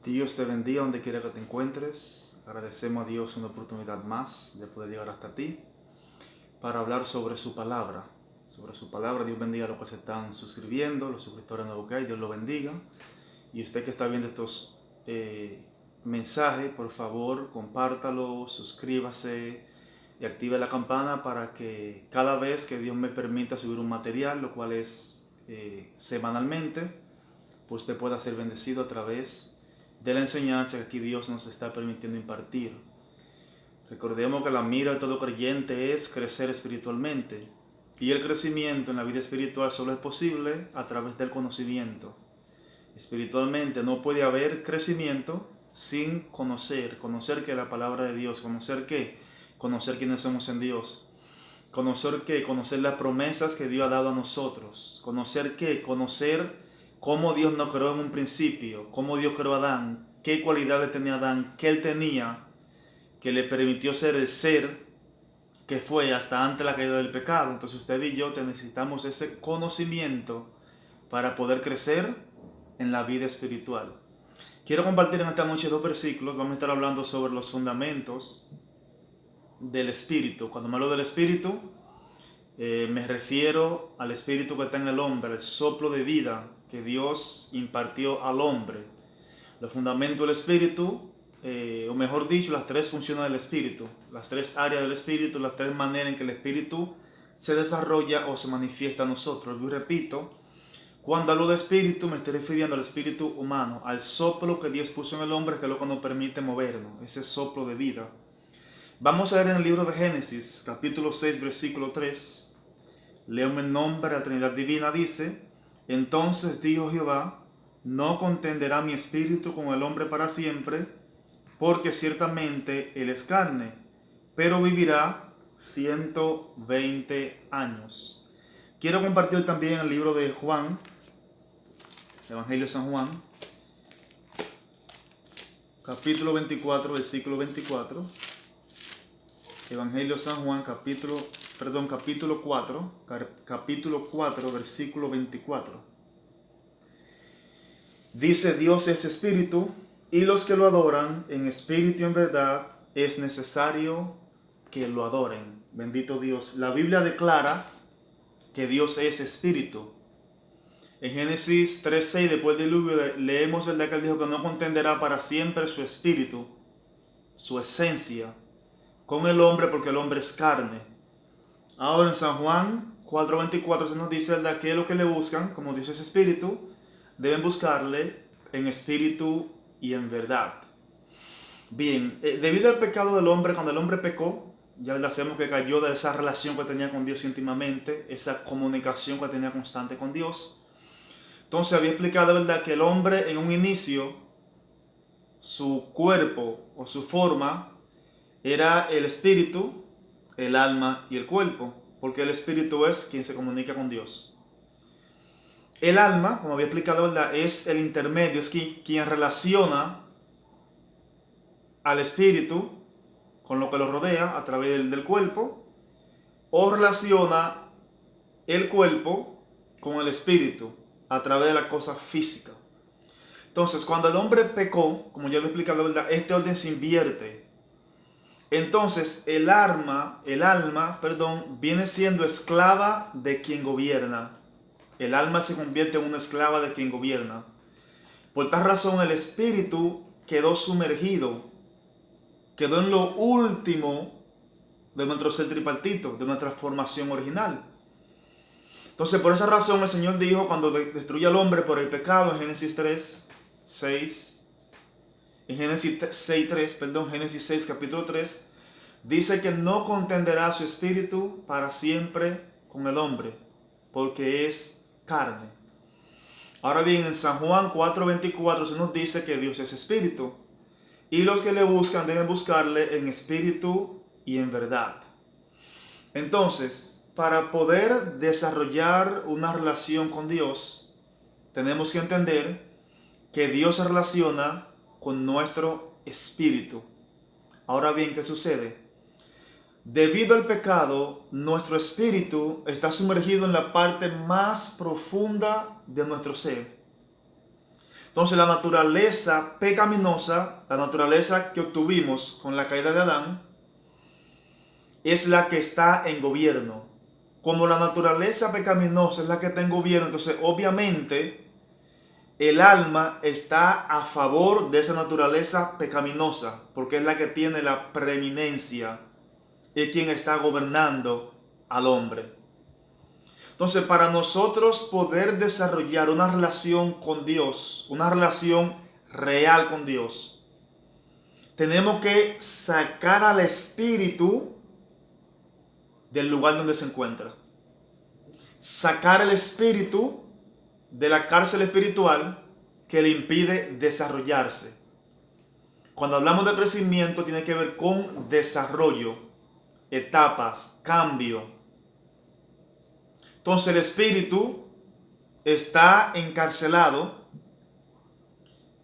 Dios te bendiga donde quiera que te encuentres. Agradecemos a Dios una oportunidad más de poder llegar hasta ti para hablar sobre su palabra. Sobre su palabra, Dios bendiga a los que se están suscribiendo, los suscriptores nuevos que hay, Dios los bendiga. Y usted que está viendo estos mensajes, por favor, compártalo, suscríbase y active la campana para que cada vez que Dios me permita subir un material, lo cual es semanalmente, pues usted pueda ser bendecido a través de la enseñanza que aquí Dios nos está permitiendo impartir. Recordemos que la mira de todo creyente es crecer espiritualmente, y el crecimiento en la vida espiritual solo es posible a través del conocimiento. Espiritualmente no puede haber crecimiento sin conocer que es la palabra de Dios, conocer quiénes somos en Dios, conocer las promesas que Dios ha dado a nosotros, conocer cómo Dios nos creó en un principio, cómo Dios creó a Adán, qué cualidades tenía Adán, qué él tenía, que le permitió ser el ser que fue hasta antes de la caída del pecado. Entonces usted y yo necesitamos ese conocimiento para poder crecer en la vida espiritual. Quiero compartir en esta noche 2 versículos. Vamos a estar hablando sobre los fundamentos del espíritu. Cuando me hablo del espíritu, me refiero al espíritu que está en el hombre, el soplo de vida que Dios impartió al hombre. Los fundamentos del espíritu, o mejor dicho, las 3 funciones del espíritu, las 3 áreas del espíritu, las 3 maneras en que el espíritu se desarrolla o se manifiesta a nosotros. Yo repito, cuando hablo de espíritu me estoy refiriendo al espíritu humano, al soplo que Dios puso en el hombre, que es lo que nos permite movernos, ese soplo de vida. Vamos a ver en el libro de Génesis, capítulo 6, versículo 3. Leo en nombre de la Trinidad Divina, dice: Entonces dijo Jehová, no contenderá mi espíritu con el hombre para siempre, porque ciertamente él es carne, pero vivirá 120 años. Quiero compartir también el libro de Juan, Evangelio de San Juan, capítulo 24, versículo 24. Evangelio de San Juan, capítulo 4, versículo 24. Dice: Dios es espíritu, y los que lo adoran en espíritu y en verdad es necesario que lo adoren. Bendito Dios. La Biblia declara que Dios es espíritu. En Génesis 3:6, después del diluvio, leemos, ¿verdad?, que él dijo que no contenderá para siempre su espíritu, su esencia, con el hombre, porque el hombre es carne. Ahora en San Juan 4:24 se nos dice, ¿verdad?, que lo que le buscan, como dice ese espíritu, deben buscarle en espíritu y en verdad. Bien, debido al pecado del hombre, cuando el hombre pecó, ya sabemos que cayó de esa relación que tenía con Dios íntimamente, esa comunicación que tenía constante con Dios. Entonces había explicado, ¿verdad?, que el hombre en un inicio, su cuerpo o su forma era el espíritu, el alma y el cuerpo, porque el espíritu es quien se comunica con Dios. El alma, como había explicado, ¿verdad?, es el intermedio, es quien relaciona al espíritu con lo que lo rodea a través del cuerpo, o relaciona el cuerpo con el espíritu a través de la cosa física. Entonces, cuando el hombre pecó, como ya lo he explicado, ¿verdad?, este orden se invierte. Entonces, el alma, viene siendo esclava de quien gobierna. El alma se convierte en una esclava de quien gobierna. Por tal razón, el espíritu quedó sumergido, quedó en lo último de nuestro ser tripartito, de nuestra formación original. Entonces, por esa razón, el Señor dijo, cuando destruye al hombre por el pecado, en Génesis 6, capítulo 3, dice que no contenderá su espíritu para siempre con el hombre, porque es carne. Ahora bien, en San Juan 4:24 se nos dice que Dios es espíritu, y los que le buscan deben buscarle en espíritu y en verdad. Entonces, para poder desarrollar una relación con Dios, tenemos que entender que Dios se relaciona con nuestro espíritu. Ahora bien, ¿qué sucede? Debido al pecado, nuestro espíritu está sumergido en la parte más profunda de nuestro ser. Entonces la naturaleza pecaminosa, la naturaleza que obtuvimos con la caída de Adán, es la que está en gobierno. Como la naturaleza pecaminosa es la que está en gobierno, entonces obviamente el alma está a favor de esa naturaleza pecaminosa, porque es la que tiene la preeminencia, es quien está gobernando al hombre. Entonces, para nosotros poder desarrollar una relación con Dios, una relación real con Dios, tenemos que sacar al espíritu del lugar donde se encuentra. Sacar el espíritu de la cárcel espiritual que le impide desarrollarse. Cuando hablamos de crecimiento, tiene que ver con desarrollo, etapas, cambio. Entonces el espíritu está encarcelado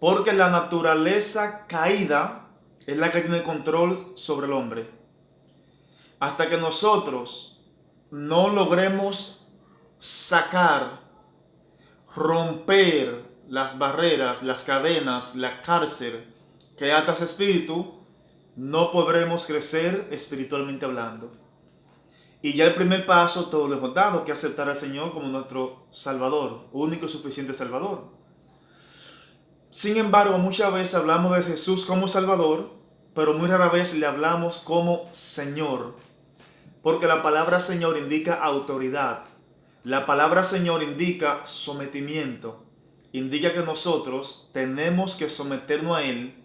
porque la naturaleza caída es la que tiene control sobre el hombre. Hasta que nosotros no logremos sacar, romper las barreras, las cadenas, la cárcel que ata ese espíritu, no podremos crecer espiritualmente hablando. Y ya el primer paso todo lo hemos dado, que aceptar al Señor como nuestro Salvador, único y suficiente Salvador. Sin embargo, muchas veces hablamos de Jesús como Salvador, pero muy rara vez le hablamos como Señor, porque la palabra Señor indica autoridad. La palabra Señor indica sometimiento, indica que nosotros tenemos que someternos a Él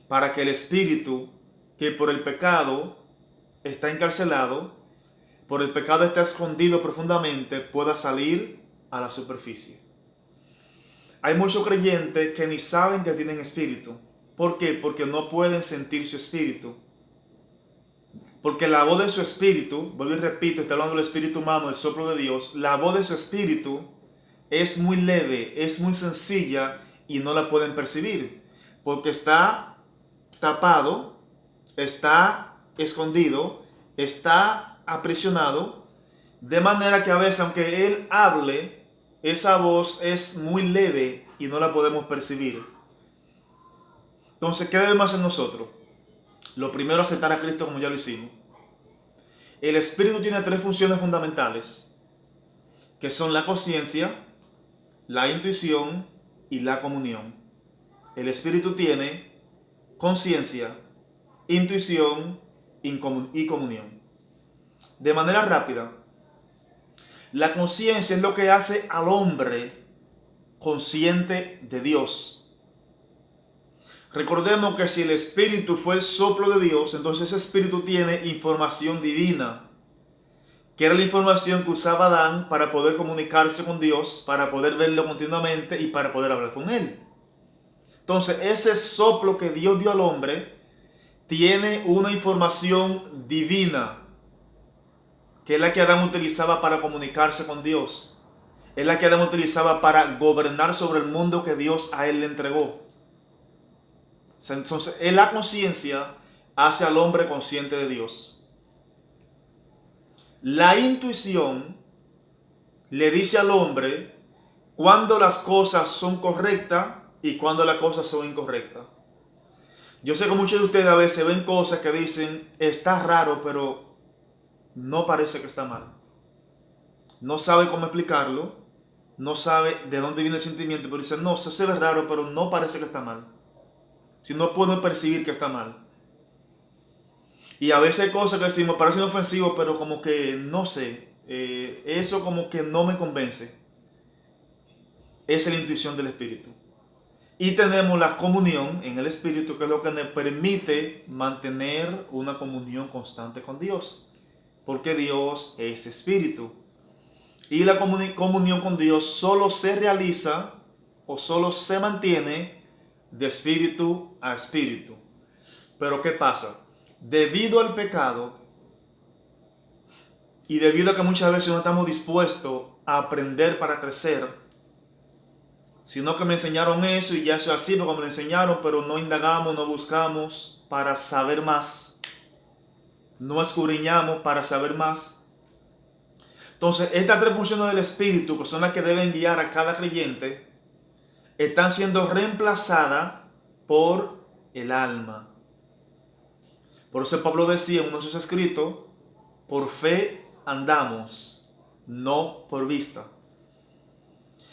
para que el espíritu que por el pecado está encarcelado, por el pecado está escondido profundamente, pueda salir a la superficie. Hay muchos creyentes que ni saben que tienen espíritu. ¿Por qué? Porque no pueden sentir su espíritu. Porque la voz de su espíritu, vuelvo y repito, está hablando del espíritu humano, el soplo de Dios, la voz de su espíritu es muy leve, es muy sencilla y no la pueden percibir. Porque está tapado, está escondido, está aprisionado, de manera que a veces aunque Él hable, esa voz es muy leve y no la podemos percibir. Entonces, ¿qué debemos hacer nosotros? Lo primero, aceptar a Cristo como ya lo hicimos. El espíritu tiene tres funciones fundamentales, que son la conciencia, la intuición y la comunión. El espíritu tiene conciencia, intuición y comunión. De manera rápida, la conciencia es lo que hace al hombre consciente de Dios. Recordemos que si el espíritu fue el soplo de Dios, entonces ese espíritu tiene información divina, que era la información que usaba Adán para poder comunicarse con Dios, para poder verlo continuamente y para poder hablar con Él. Entonces ese soplo que Dios dio al hombre tiene una información divina, que es la que Adán utilizaba para comunicarse con Dios. Es la que Adán utilizaba para gobernar sobre el mundo que Dios a él le entregó. Entonces, la conciencia hace al hombre consciente de Dios. La intuición le dice al hombre cuando las cosas son correctas y cuando las cosas son incorrectas. Yo sé que muchos de ustedes a veces ven cosas que dicen, está raro, pero no parece que está mal. No sabe cómo explicarlo, no sabe de dónde viene el sentimiento, pero dice, no, eso se ve raro, pero no parece que está mal. Si no puedo percibir que está mal. Y a veces hay cosas que decimos, parecen ofensivos, pero como que no sé, eso como que no me convence. Esa es la intuición del Espíritu. Y tenemos la comunión en el Espíritu, que es lo que nos permite mantener una comunión constante con Dios. Porque Dios es Espíritu. Y la comunión con Dios solo se realiza o solo se mantiene de espíritu a espíritu. Pero ¿qué pasa? Debido al pecado y debido a que muchas veces no estamos dispuestos a aprender para crecer, sino que me enseñaron eso y ya eso es así porque me lo enseñaron, pero no indagamos, no buscamos para saber más, no escudriñamos para saber más. Entonces, estas tres funciones del Espíritu, que son las que deben guiar a cada creyente, están siendo reemplazadas por el alma. Por eso Pablo decía en uno de sus escritos, por fe andamos, no por vista.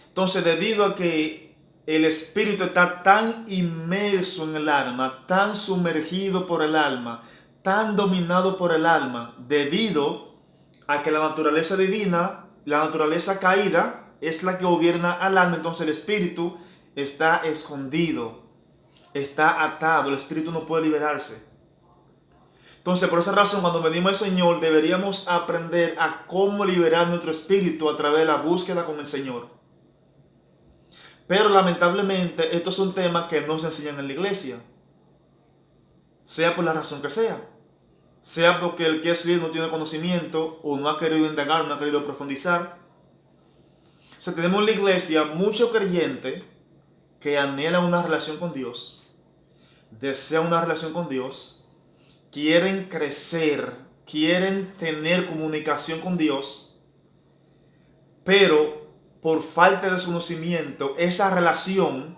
Entonces, debido a que el espíritu está tan inmerso en el alma, tan sumergido por el alma, tan dominado por el alma, debido a que la naturaleza divina, la naturaleza caída, es la que gobierna al alma, entonces el espíritu está escondido, está atado, el espíritu no puede liberarse. Entonces, por esa razón, cuando venimos al Señor, deberíamos aprender a cómo liberar nuestro espíritu a través de la búsqueda con el Señor. Pero lamentablemente, estos son temas que no se enseñan en la iglesia. Sea por la razón que sea. Sea porque el que es líder no tiene conocimiento, o no ha querido indagar, no ha querido profundizar. O sea, tenemos en la iglesia muchos creyentes que anhelan una relación con Dios, desean una relación con Dios, quieren crecer, quieren tener comunicación con Dios, pero por falta de conocimiento, esa relación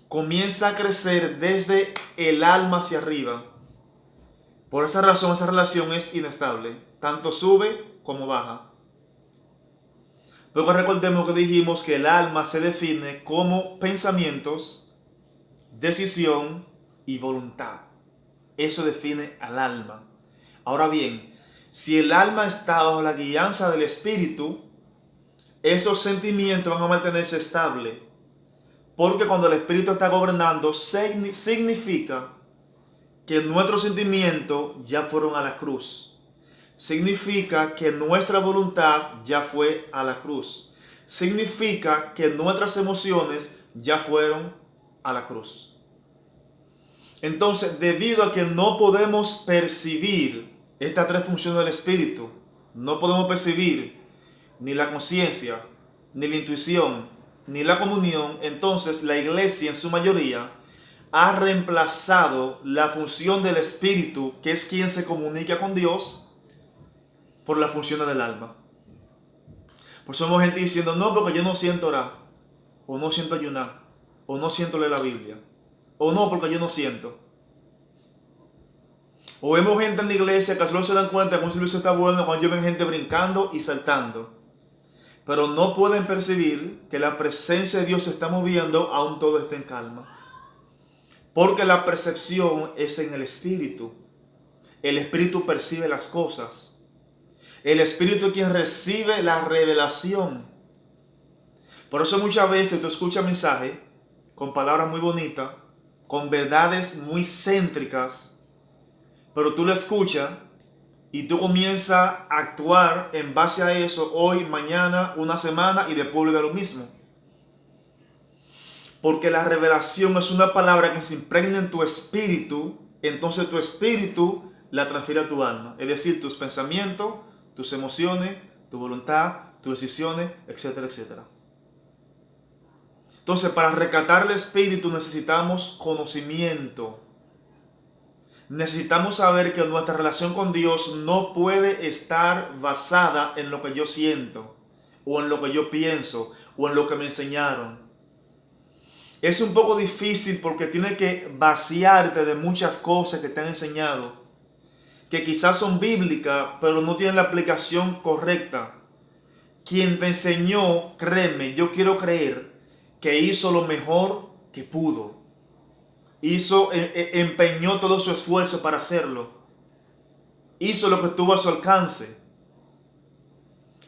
comienza a crecer desde el alma hacia arriba. Por esa razón, esa relación es inestable, tanto sube como baja. Luego recordemos que dijimos que el alma se define como pensamientos, decisión y voluntad. Eso define al alma. Ahora bien, si el alma está bajo la guianza del espíritu, esos sentimientos van a mantenerse estables. Porque cuando el espíritu está gobernando, significa que nuestros sentimientos ya fueron a la cruz. Significa que nuestra voluntad ya fue a la cruz. Significa que nuestras emociones ya fueron a la cruz. Entonces, debido a que no podemos percibir estas tres funciones del espíritu, no podemos percibir ni la conciencia, ni la intuición, ni la comunión, entonces la iglesia en su mayoría ha reemplazado la función del espíritu, que es quien se comunica con Dios, por la función del alma. Por eso somos gente diciendo, no, porque yo no siento orar, o no siento ayunar, o no siento leer la Biblia, o no, porque yo no siento. O vemos gente en la iglesia que solo se dan cuenta que un servicio está bueno cuando ellos ven gente brincando y saltando. Pero no pueden percibir que la presencia de Dios se está moviendo aún todo está en calma. Porque la percepción es en el espíritu. El espíritu percibe las cosas. El espíritu es quien recibe la revelación. Por eso muchas veces tú escuchas mensajes con palabras muy bonitas, con verdades muy céntricas, pero tú lo escuchas y tú comienzas a actuar en base a eso hoy, mañana, una semana y después vuelve a lo mismo. Porque la revelación es una palabra que se impregna en tu espíritu, entonces tu espíritu la transfiere a tu alma. Es decir, tus pensamientos, tus emociones, tu voluntad, tus decisiones, etcétera, etcétera. Entonces, para rescatar el espíritu necesitamos conocimiento. Necesitamos saber que nuestra relación con Dios no puede estar basada en lo que yo siento, o en lo que yo pienso, o en lo que me enseñaron. Es un poco difícil porque tienes que vaciarte de muchas cosas que te han enseñado, que quizás son bíblicas, pero no tienen la aplicación correcta. Quien te enseñó, créeme, yo quiero creer que hizo lo mejor que pudo. Empeñó todo su esfuerzo para hacerlo. Hizo lo que estuvo a su alcance.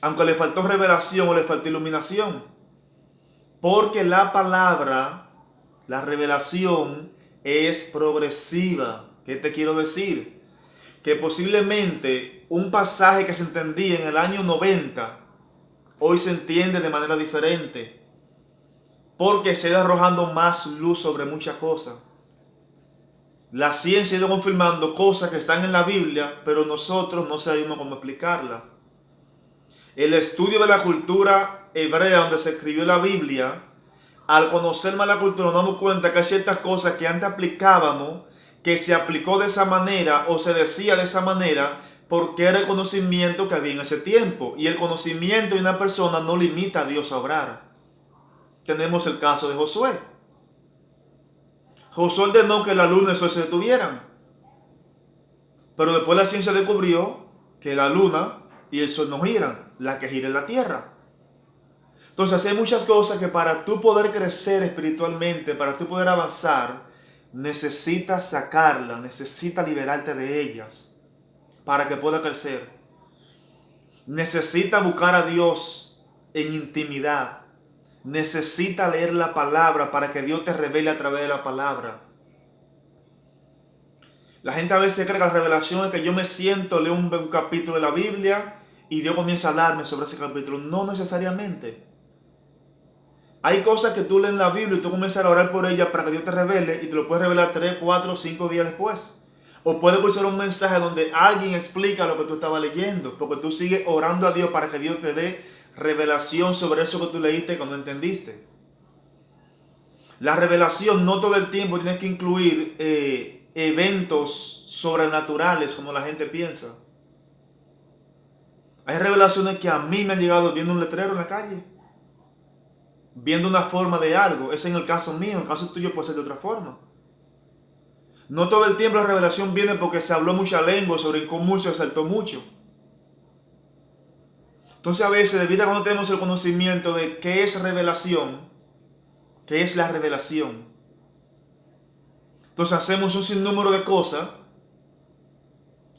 Aunque le faltó revelación o le faltó iluminación. Porque la palabra, la revelación es progresiva. ¿Qué te quiero decir? Que posiblemente un pasaje que se entendía en el año 90, hoy se entiende de manera diferente. Porque se ha ido arrojando más luz sobre muchas cosas. La ciencia ha ido confirmando cosas que están en la Biblia, pero nosotros no sabemos cómo explicarlas. El estudio de la cultura hebrea donde se escribió la Biblia, al conocer más la cultura nos damos cuenta que hay ciertas cosas que antes aplicábamos, que se aplicó de esa manera o se decía de esa manera, porque era el conocimiento que había en ese tiempo. Y el conocimiento de una persona no limita a Dios a obrar. tenemos el caso de Josué. Josué ordenó que la luna y el sol se detuvieran. Pero después la ciencia descubrió que la luna y el sol no giran, la que gira es la tierra. Entonces hay muchas cosas que para tú poder crecer espiritualmente, para tú poder avanzar, necesitas sacarlas, necesitas liberarte de ellas para que pueda crecer. Necesitas buscar a Dios en intimidad. Necesitas leer la palabra para que Dios te revele a través de la palabra. La gente a veces cree que la revelación es que yo me siento, leo un capítulo de la Biblia y Dios comienza a hablarme sobre ese capítulo. No necesariamente. Hay cosas que tú lees en la Biblia y tú comienzas a orar por ellas para que Dios te revele y te lo puedes revelar 3, 4, 5 días después. O puede escuchar un mensaje donde alguien explica lo que tú estabas leyendo, porque tú sigues orando a Dios para que Dios te dé revelación sobre eso que tú leíste que no entendiste. La revelación no todo el tiempo tiene que incluir eventos sobrenaturales como la gente piensa. Hay revelaciones que a mí me han llegado viendo un letrero en la calle, viendo una forma de algo. Ese es en el caso mío, en el caso tuyo puede ser de otra forma. No todo el tiempo la revelación viene porque se habló mucha lengua, sobre cómo se saltó mucho. Entonces a veces, debido a que no tenemos el conocimiento de qué es revelación, qué es la revelación, entonces hacemos un sinnúmero de cosas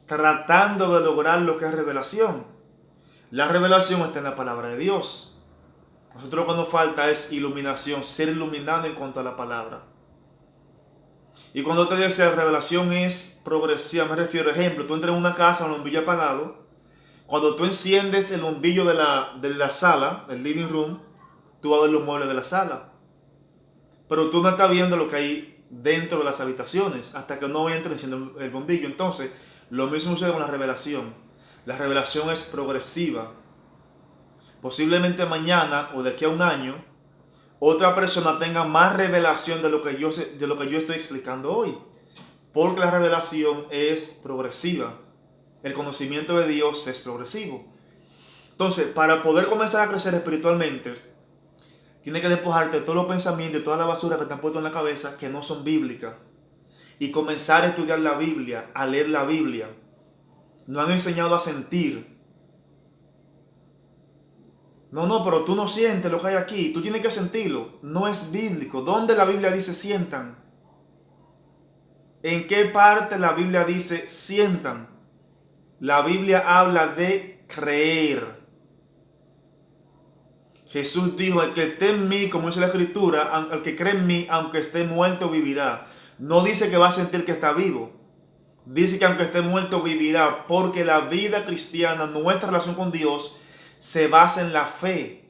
tratando de lograr lo que es revelación. La revelación está en la palabra de Dios. Nosotros lo que nos falta es iluminación, ser iluminado en cuanto a la palabra. Y cuando te dice revelación es progresiva, me refiero, ejemplo, tú entras en una casa con el bombillo apagado, cuando tú enciendes el bombillo de la sala, del living room, tú vas a ver los muebles de la sala. Pero tú no estás viendo lo que hay dentro de las habitaciones, hasta que no entres enciendo el bombillo. Entonces, lo mismo sucede con la revelación. La revelación es progresiva. Posiblemente mañana o de aquí a un año, otra persona tenga más revelación de lo que yo estoy explicando hoy. Porque la revelación es progresiva. El conocimiento de Dios es progresivo. Entonces, para poder comenzar a crecer espiritualmente, tienes que despojarte de todos los pensamientos y toda la basura que te han puesto en la cabeza que no son bíblicas. Y comenzar a estudiar la Biblia, a leer la Biblia. Nos han enseñado a sentir. No, pero tú no sientes lo que hay aquí. Tú tienes que sentirlo. No es bíblico. ¿Dónde la Biblia dice sientan? ¿En qué parte la Biblia dice sientan? La Biblia habla de creer. Jesús dijo, el que esté en mí, como dice la Escritura, el que cree en mí, aunque esté muerto, vivirá. No dice que va a sentir que está vivo. Dice que aunque esté muerto, vivirá. Porque la vida cristiana, nuestra relación con Dios, se basa en la fe.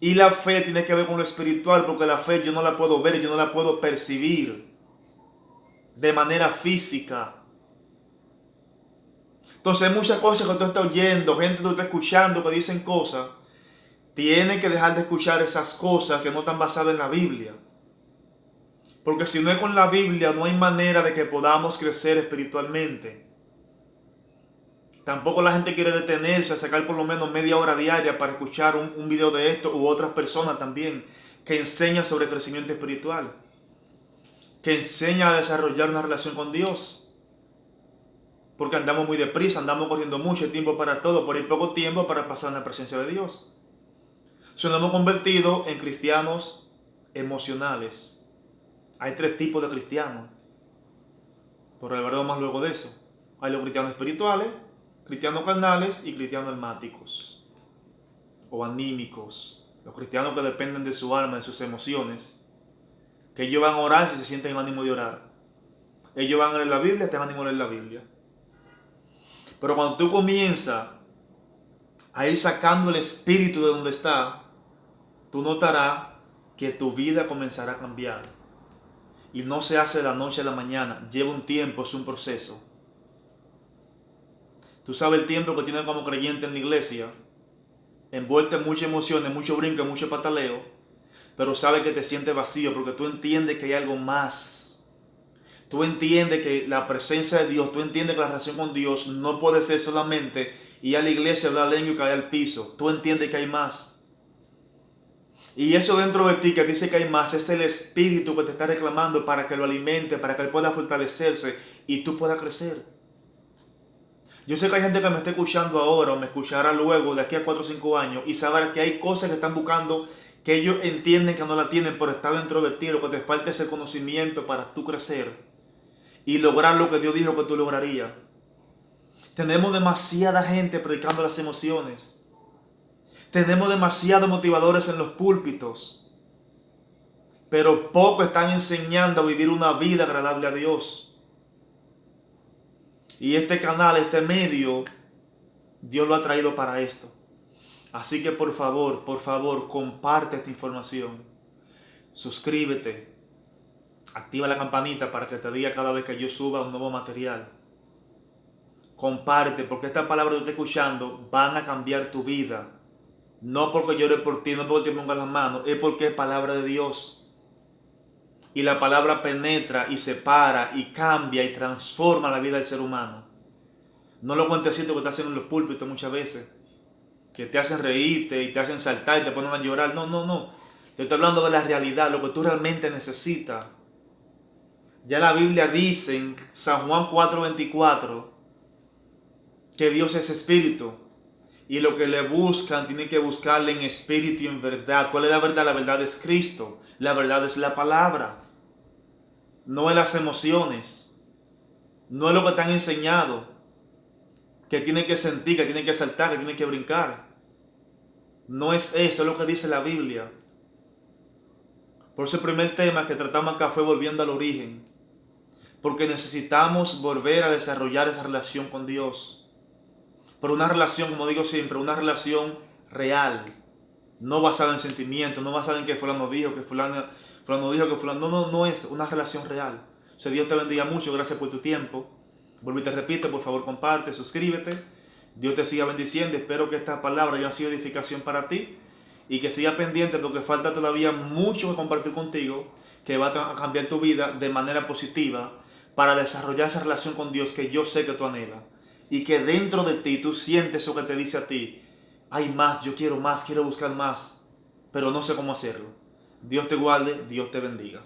Y la fe tiene que ver con lo espiritual, porque la fe yo no la puedo ver, yo no la puedo percibir de manera física. Entonces hay muchas cosas que tú estás oyendo, gente que tú estás escuchando que dicen cosas. Tienes que dejar de escuchar esas cosas que no están basadas en la Biblia. Porque si no es con la Biblia, no hay manera de que podamos crecer espiritualmente. Tampoco la gente quiere detenerse a sacar por lo menos media hora diaria para escuchar un video de esto u otras personas también que enseñan sobre crecimiento espiritual. Que enseñan a desarrollar una relación con Dios. Porque andamos muy deprisa, andamos corriendo mucho tiempo para todo, por el poco tiempo para pasar en la presencia de Dios. Nos hemos convertido en cristianos emocionales. Hay 3 tipos de cristianos. Por hablaremos más luego de eso. Hay los cristianos espirituales, cristianos carnales y cristianos almáticos o anímicos. Los cristianos que dependen de su alma, de sus emociones. Que ellos van a orar si se sienten en ánimo de orar. Ellos van a leer la Biblia, te van a leer la Biblia. Pero cuando tú comienzas a ir sacando el espíritu de donde está, tú notarás que tu vida comenzará a cambiar. Y no se hace de la noche a la mañana. Lleva un tiempo, es un proceso. Tú sabes el tiempo que tienes como creyente en la iglesia, envuelto en muchas emociones, mucho brinco, mucho pataleo, pero sabes que te sientes vacío porque tú entiendes que hay algo más. Tú entiendes que la presencia de Dios, tú entiendes que la relación con Dios no puede ser solamente ir a la iglesia, hablar lengua y caer al piso. Tú entiendes que hay más. Y eso dentro de ti que dice que hay más, es el Espíritu que te está reclamando para que lo alimente, para que él pueda fortalecerse y tú puedas crecer. Yo sé que hay gente que me está escuchando ahora o me escuchará luego de aquí a 4 o 5 años y sabrá que hay cosas que están buscando que ellos entienden que no la tienen, pero está dentro de ti. Lo que te falta es el conocimiento para tú crecer y lograr lo que Dios dijo que tú lograrías. Tenemos demasiada gente predicando las emociones. Tenemos demasiados motivadores en los púlpitos, pero pocos están enseñando a vivir una vida agradable a Dios. Y este canal, este medio, Dios lo ha traído para esto. Así que por favor, comparte esta información. Suscríbete. Activa la campanita para que te diga cada vez que yo suba un nuevo material. Comparte, porque estas palabras que tú estás escuchando van a cambiar tu vida. No porque llore por ti, no porque te ponga las manos, es porque es palabra de Dios. Y la palabra penetra y separa y cambia y transforma la vida del ser humano. No los cuentecitos que te hacen en los púlpitos muchas veces, que te hacen reírte y te hacen saltar y te ponen a llorar. No. Te estoy hablando de la realidad, lo que tú realmente necesitas. Ya la Biblia dice en San Juan 4:24 que Dios es espíritu. Y lo que le buscan, tienen que buscarle en espíritu y en verdad. ¿Cuál es la verdad? La verdad es Cristo. La verdad es la palabra. No es las emociones. No es lo que te han enseñado. Que tiene que sentir, que tiene que saltar, que tiene que brincar. No es eso, es lo que dice la Biblia. Por eso el primer tema que tratamos acá fue volviendo al origen. Porque necesitamos volver a desarrollar esa relación con Dios. Pero una relación, como digo siempre, una relación real. No basada en sentimientos, no basada en que fulano dijo, que fulano dijo, que fulano... No es una relación real. O sea, Dios te bendiga mucho, gracias por tu tiempo. Vuelvo y te repito, por favor comparte, suscríbete. Dios te siga bendiciendo. Espero que estas palabras hayan sido edificación para ti. Y que siga pendiente porque falta todavía mucho que compartir contigo. Que va a cambiar tu vida de manera positiva. Para desarrollar esa relación con Dios que yo sé que tú anhelas. Y que dentro de ti tú sientes eso que te dice a ti. Hay más, yo quiero más, quiero buscar más. Pero no sé cómo hacerlo. Dios te guarde, Dios te bendiga.